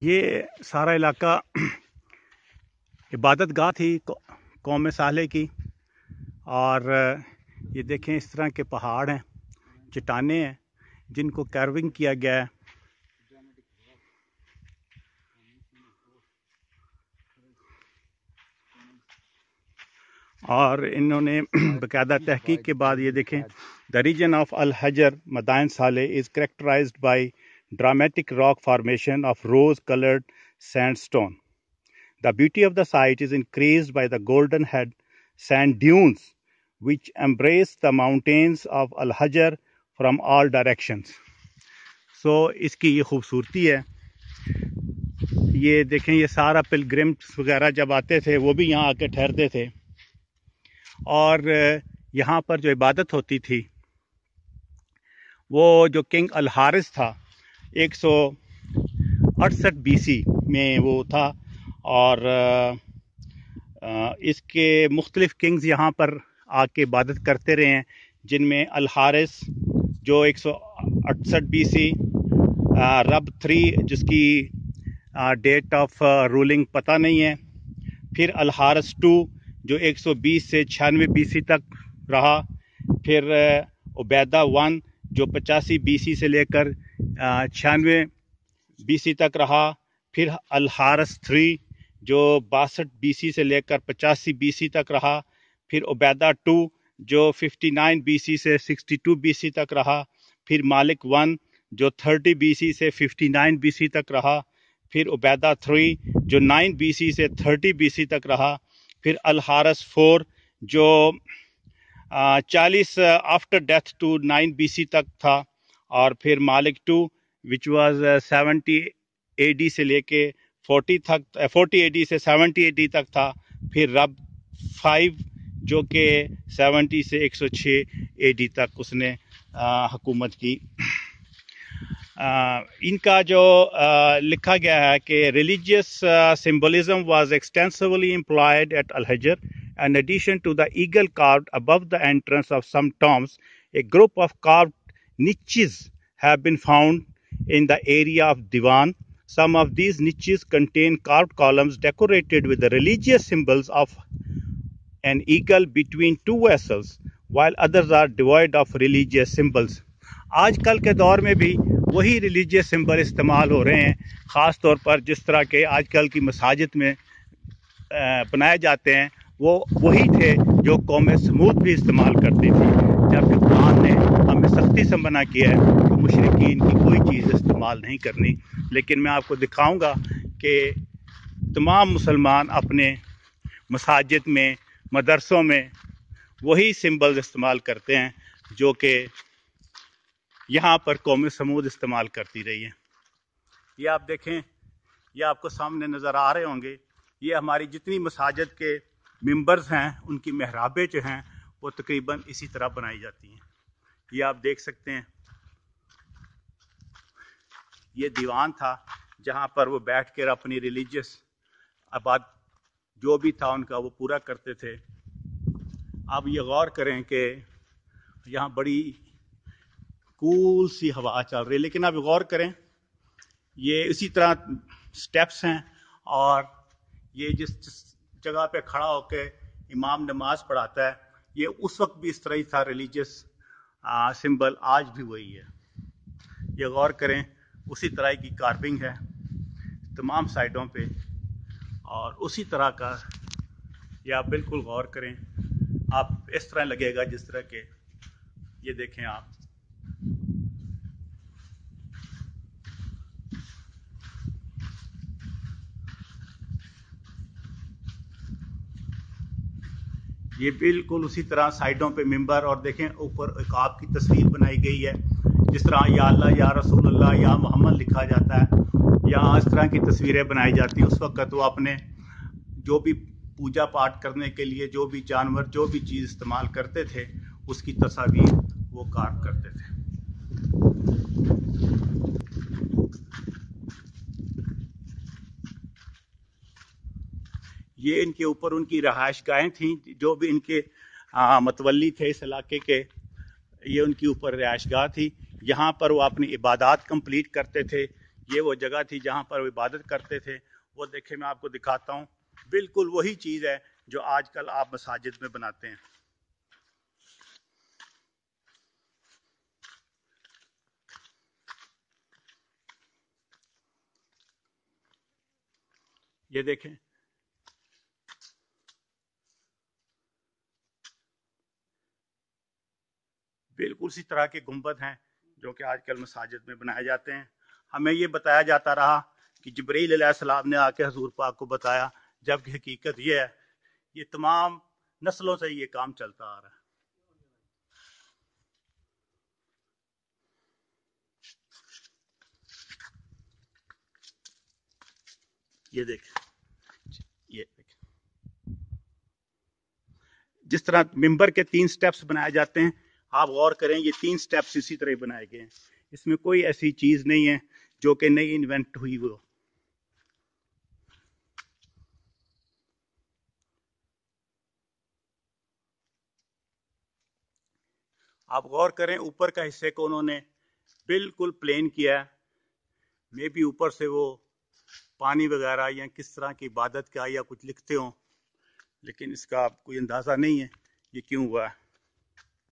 ये सारा इलाका इबादत गाह थी कौम सालेह की। और ये देखें, इस तरह के पहाड़ हैं, चट्टानें हैं जिनको कार्विंग किया गया है। और इन्होंने बाकायदा तहकीक के बाद ये देखें, the reason of Al Hajar Madain Saleh is characterised by dramatic rock formation of rose coloured sandstone. The beauty of the site is increased by the golden head sand dunes which embrace the mountains of Al Hajar from all directions. So इसकी ये खूबसूरती है। ये देखें, ये सारा pilgrims वगैरह जब आते थे वो भी यहाँ आके ठहरते थे। और यहाँ पर जो इबादत होती थी वो जो किंग अल हारिस था 168 BC में वो था। और इसके मुख्तलिफ किंग्स यहाँ पर आके इबादत करते रहे हैं, जिनमें अल हारिस जो 168 BC, रब 3 जिसकी डेट ऑफ रूलिंग पता नहीं है, फिर अल हारिस 2 जो 120 से 96 BC तक रहा, फिर उबैदा 1 जो 85 BC से लेकर 96 BC तक रहा, फिर अल हारिस 3 जो 62 BC से लेकर 85 BC तक रहा, फिर उबैदा 2 जो 59 BC से 62 BC तक रहा, फिर मालिक 1 जो 30 BC से 59 BC तक रहा, फिर उबैदा 3 जो 9 BC से 30 BC तक रहा, फिर अल हारिस 4 जो 40 आफ्टर डेथ टू 9 BC तक था, और फिर मालिक 2 विच वाज 70 AD से लेके 40 AD से 70 AD तक था, फिर रब 5 जो कि 70 से 106 AD तक उसने हुकूमत की। इनका जो लिखा गया है कि religious symbolism was extensively employed at Al Hajar. In addition to the eagle carved above the entrance of some tombs, a group of carved niches have been found in the area of Diwan. Some of these niches contain carved columns decorated with the religious symbols of an eagle between two vessels, while others are devoid of religious symbols. आजकल के दौर में भी वही religious symbol इस्तेमाल हो रहे हैं, ख़ास तौर पर जिस तरह के आजकल की मसाजिद में बनाए जाते हैं, वो वही थे जो कौम समूद भी इस्तेमाल करती थी। जबकि कुरान ने हमें सख्ती से मना किया है कि मुशरिकीन की कोई चीज़ इस्तेमाल नहीं करनी। लेकिन मैं आपको दिखाऊंगा कि तमाम मुसलमान अपने मसाजिद में, मदरसों में वही सिंबल इस्तेमाल करते हैं जो कि यहाँ पर कौम समूद इस्तेमाल करती रही है। ये आप देखें, ये आपको सामने नज़र आ रहे होंगे, ये हमारी जितनी मसाजिद के मिंबर्स हैं उनकी महराबें जो हैं वो तकरीबन इसी तरह बनाई जाती हैं। ये आप देख सकते हैं, ये दीवान था जहाँ पर वो बैठ कर अपनी रिलीजियस आबाद जो भी था उनका वो पूरा करते थे। आप ये गौर करें कि यहाँ बड़ी कूल सी हवा चल रही है, लेकिन आप गौर करें ये इसी तरह स्टेप्स हैं, और ये जिस जगह पे खड़ा होकर इमाम नमाज पढ़ाता है, ये उस वक्त भी इस तरह ही था रिलीजियस सिंबल, आज भी वही है। ये गौर करें, उसी तरह की कार्विंग है तमाम साइडों पे, और उसी तरह का ये आप बिल्कुल गौर करें, आप इस तरह लगेगा जिस तरह के ये देखें आप। ये बिल्कुल उसी तरह साइडों पे मिंबर, और देखें ऊपर एक आपकी तस्वीर बनाई गई है, जिस तरह या अल्लाह या रसूल अल्लाह या मोहम्मद लिखा जाता है, या इस तरह की तस्वीरें बनाई जाती हैं। उस वक्त वो अपने जो भी पूजा पाठ करने के लिए जो भी जानवर, जो भी चीज़ इस्तेमाल करते थे, उसकी तस्वीर वो कार्व करते थे। ये इनके ऊपर उनकी रहायश गाहें थीं, जो भी इनके मतवल्ली थे इस इलाके के, ये उनकी ऊपर रहायश गाह थी। यहाँ पर वो अपनी इबादत कंप्लीट करते थे, یہ وہ جگہ تھی جہاں پر وہ عبادت کرتے تھے. وہ دیکھیں میں آپ کو دکھاتا ہوں, بالکل وہی چیز ہے جو آج کل آپ مساجد میں بناتے ہیں. یہ دیکھیں, بالکل اسی طرح کے گنبد ہیں جو کہ آج کل مساجد میں بنائے جاتے ہیں. ہمیں یہ بتایا جاتا رہا کہ جبرائیل علیہ السلام نے آ کے حضور پاک کو بتایا, جبکہ حقیقت یہ ہے یہ تمام نسلوں سے یہ کام چلتا آ رہا ہے. یہ دیکھیں, یہ دیکھیں جس طرح ممبر کے 3 سٹیپس بنائے جاتے ہیں, آپ غور کریں یہ 3 سٹیپس اسی طرح بنائے گئے ہیں. اس میں کوئی ایسی چیز نہیں ہے جو کہ نئی انوینٹ ہوئی ہو. آپ غور کریں اوپر کا حصے کو انہوں نے بالکل پلین کیا ہے. میں بھی اوپر سے وہ پانی وغیرہ یا کس طرح کی عبادت کا یا کچھ لکھتے ہوں, لیکن اس کا کوئی اندازہ نہیں ہے یہ کیوں ہوا ہے.